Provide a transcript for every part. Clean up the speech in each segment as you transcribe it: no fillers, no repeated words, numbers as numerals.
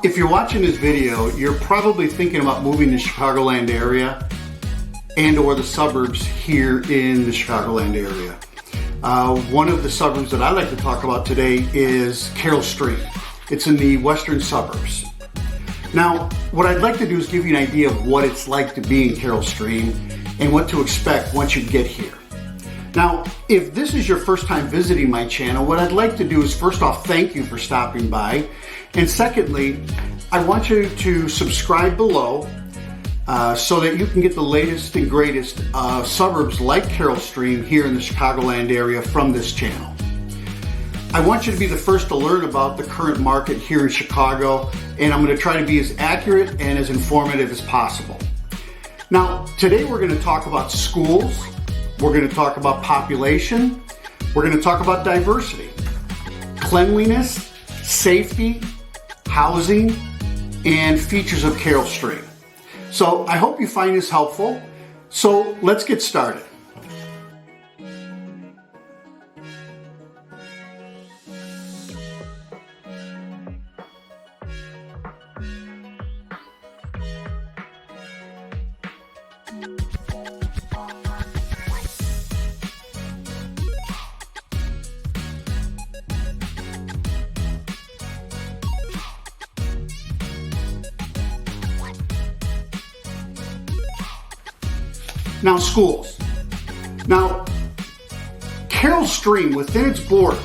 If you're watching this video, you're probably thinking about moving to the Chicagoland area and or the suburbs here in the Chicagoland area. One of the suburbs that I like to talk about today is Carroll Stream. It's in the Western Suburbs. Now, what I'd like to do is give you an idea of what it's like to be in Carroll Stream and what to expect once you get here. Now, if this is your first time visiting my channel, what I'd like to do is first off, thank you for stopping by. And secondly, I want you to subscribe below so that you can get the latest and greatest suburbs like Carroll Stream here in the Chicagoland area from this channel. I want you to be the first to learn about the current market here in Chicago, and I'm going to try to be as accurate and as informative as possible. Now, today we're going to talk about schools, we're going to talk about population, we're going to talk about diversity, cleanliness, safety, housing, and features of Carroll Stream. So I hope you find this helpful. So let's get started. Now, schools. Now, Carroll Stream, within its borders,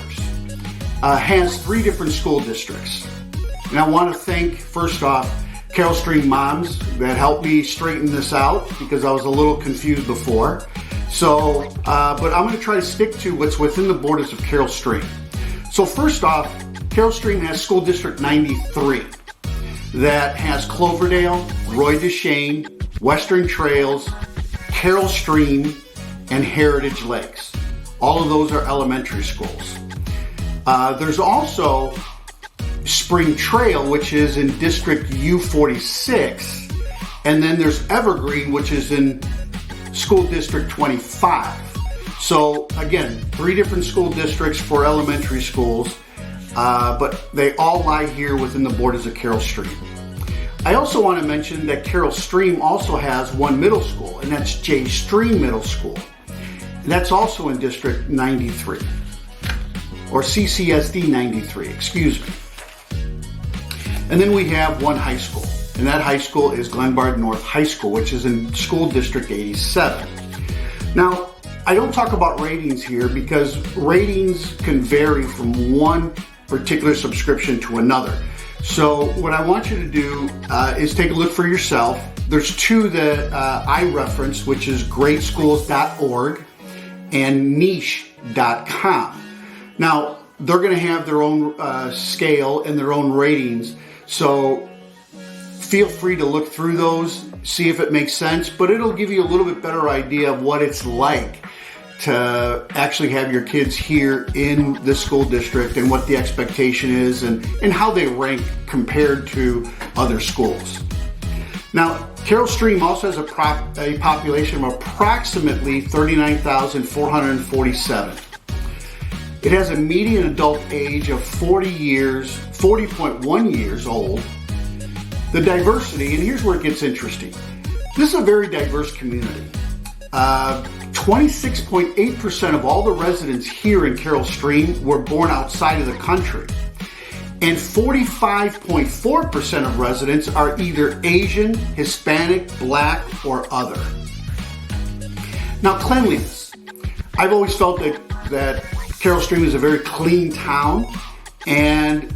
has 3 different school districts. And I want to thank, first off, Carroll Stream moms that helped me straighten this out because I was a little confused before. So, but I'm going to try to stick to what's within the borders of Carroll Stream. So first off, Carroll Stream has School District 93 that has Cloverdale, Roy DeShane, Western Trails, Carroll Stream, and Heritage Lakes. All of those are elementary schools. There's also Spring Trail, which is in District U46, and then there's Evergreen, which is in School District 25. So again, 3 different school districts for elementary schools, but they all lie here within the borders of Carroll Stream. I also want to mention that Carroll Stream also has one middle school, and that's J Stream Middle School. And that's also in District 93, or CCSD 93, excuse me. And then we have one high school, and that high school is Glenbard North High School, which is in School District 87. Now, I don't talk about ratings here because ratings can vary from one particular subscription to another. So what I want you to do is take a look for yourself. There's 2 that I reference, which is greatschools.org and niche.com. Now, they're going to have their own scale and their own ratings. So feel free to look through those, see if it makes sense, but it'll give you a little bit better idea of what it's like to actually have your kids here in the school district and what the expectation is and how they rank compared to other schools. Now, Carroll Stream also has a population of approximately 39,447. It has a median adult age of 40.1 years old. The diversity, and here's where it gets interesting. This is a very diverse community. 26.8% of all the residents here in Carroll Stream were born outside of the country. And 45.4% of residents are either Asian, Hispanic, Black, or other. Now, cleanliness. I've always felt that Carroll Stream is a very clean town, and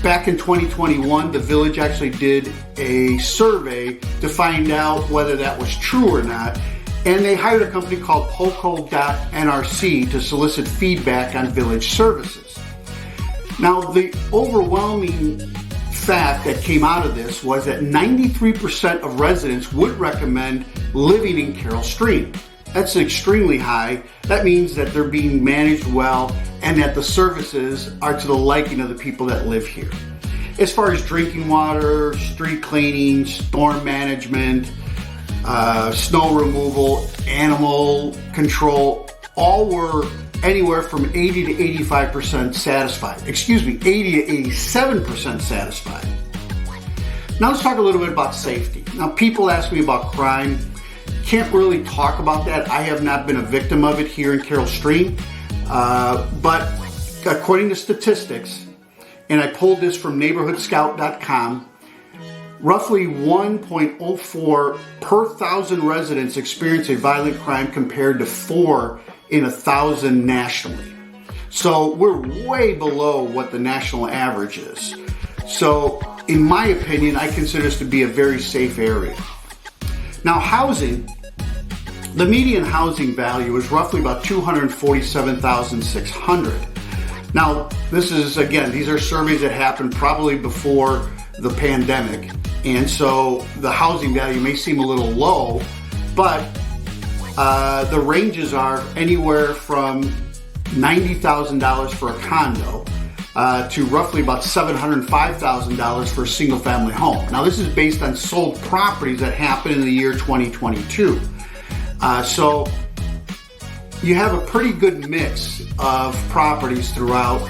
back in 2021, the village actually did a survey to find out whether that was true or not. And they hired a company called Poco.nrc to solicit feedback on village services. Now, the overwhelming fact that came out of this was that 93% of residents would recommend living in Carroll Stream. That's extremely high. That means that they're being managed well and that the services are to the liking of the people that live here. As far as drinking water, street cleaning, storm management, snow removal, animal control, all were anywhere from 80 to 85% satisfied. Excuse me, 80 to 87% satisfied. Now let's talk a little bit about safety. Now people ask me about crime. Can't really talk about that. I have not been a victim of it here in Carol Stream. But according to statistics, and I pulled this from neighborhoodscout.com, roughly 1.04 per 1,000 residents experience a violent crime compared to 4 in 1,000 nationally. So we're way below what the national average is. So in my opinion, I consider this to be a very safe area. Now housing, the median housing value is roughly about $247,600. Now this is, again, these are surveys that happened probably before the pandemic, and so the housing value may seem a little low, but the ranges are anywhere from $90,000 for a condo to roughly about $705,000 for a single family home. Now this is based on sold properties that happened in the year 2022. So you have a pretty good mix of properties throughout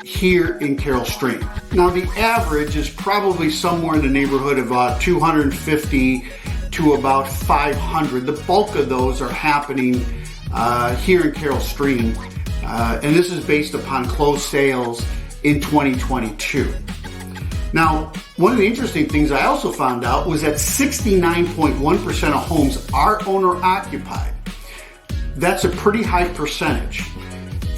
here in Carol Stream. Now the average is probably somewhere in the neighborhood of about 250 to about 500. The bulk of those are happening here in Carol Stream, and this is based upon closed sales in 2022. Now, one of the interesting things I also found out was that 69.1% of homes are owner-occupied. That's a pretty high percentage.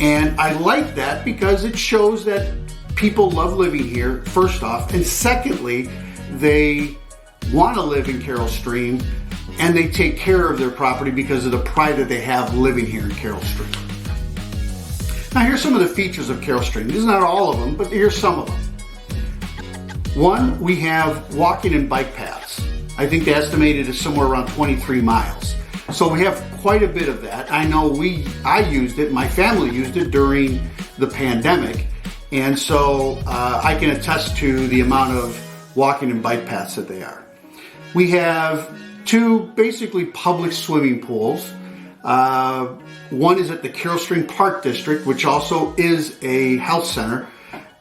And I like that because it shows that people love living here, first off, and secondly, they want to live in Carol Stream and they take care of their property because of the pride that they have living here in Carol Stream. Now here's some of the features of Carol Stream. These are not all of them, but here's some of them. One, we have walking and bike paths. I think the estimated is somewhere around 23 miles. So we have quite a bit of that. I know I used it, my family used it during the pandemic, and so I can attest to the amount of walking and bike paths that they are. We have 2 basically public swimming pools. One is at the Carol Stream Park District, which also is a health center,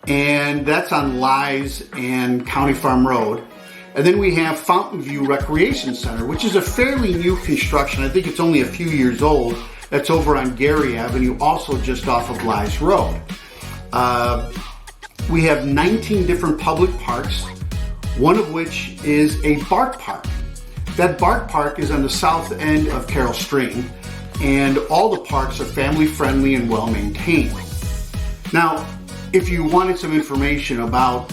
and that's on Lies and County Farm Road. And then we have Fountain View Recreation Center, which is a fairly new construction. I think it's only a few years old. That's over on Gary Avenue, also just off of Lies Road. We have 19 different public parks, one of which is a bark park. That bark park is on the south end of Carol Stream, and all the parks are family friendly and well maintained. Now, if you wanted some information about,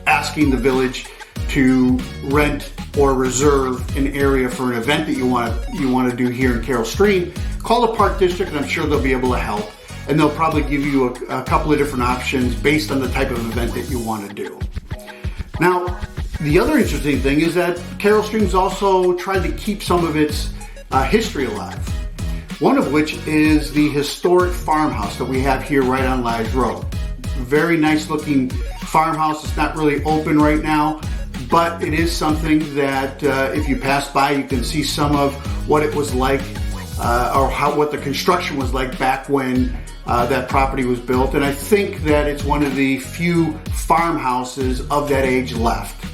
asking the village to rent or reserve an area for an event that you want to do here in Carol Stream, call the Park District and I'm sure they'll be able to help. And they'll probably give you a couple of different options based on the type of event that you want to do. Now, the other interesting thing is that Carol Stream's also tried to keep some of its history alive. One of which is the historic farmhouse that we have here right on Lies Road. Very nice looking farmhouse. It's not really open right now, but it is something that if you pass by, you can see some of what it was like or what the construction was like back when that property was built. And I think that it's one of the few farmhouses of that age left.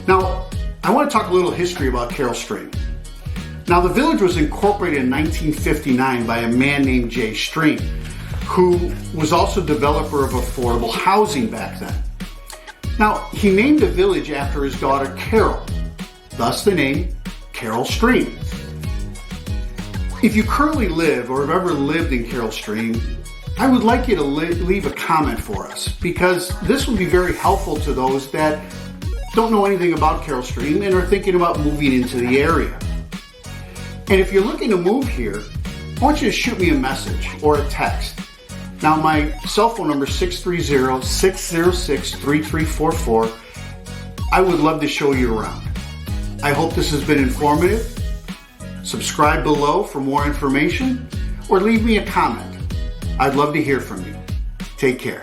Now, I want to talk a little history about Carol Stream. Now, the village was incorporated in 1959 by a man named J. Stream, who was also developer of affordable housing back then. Now, he named the village after his daughter Carol, thus the name Carol Stream. If you currently live or have ever lived in Carol Stream, I would like you to leave a comment for us, because this will be very helpful to those that don't know anything about Carol Stream and are thinking about moving into the area. And if you're looking to move here, I want you to shoot me a message or a text. Now, my cell phone number is 630-606-3344. I would love to show you around. I hope this has been informative. Subscribe below for more information or leave me a comment. I'd love to hear from you. Take care.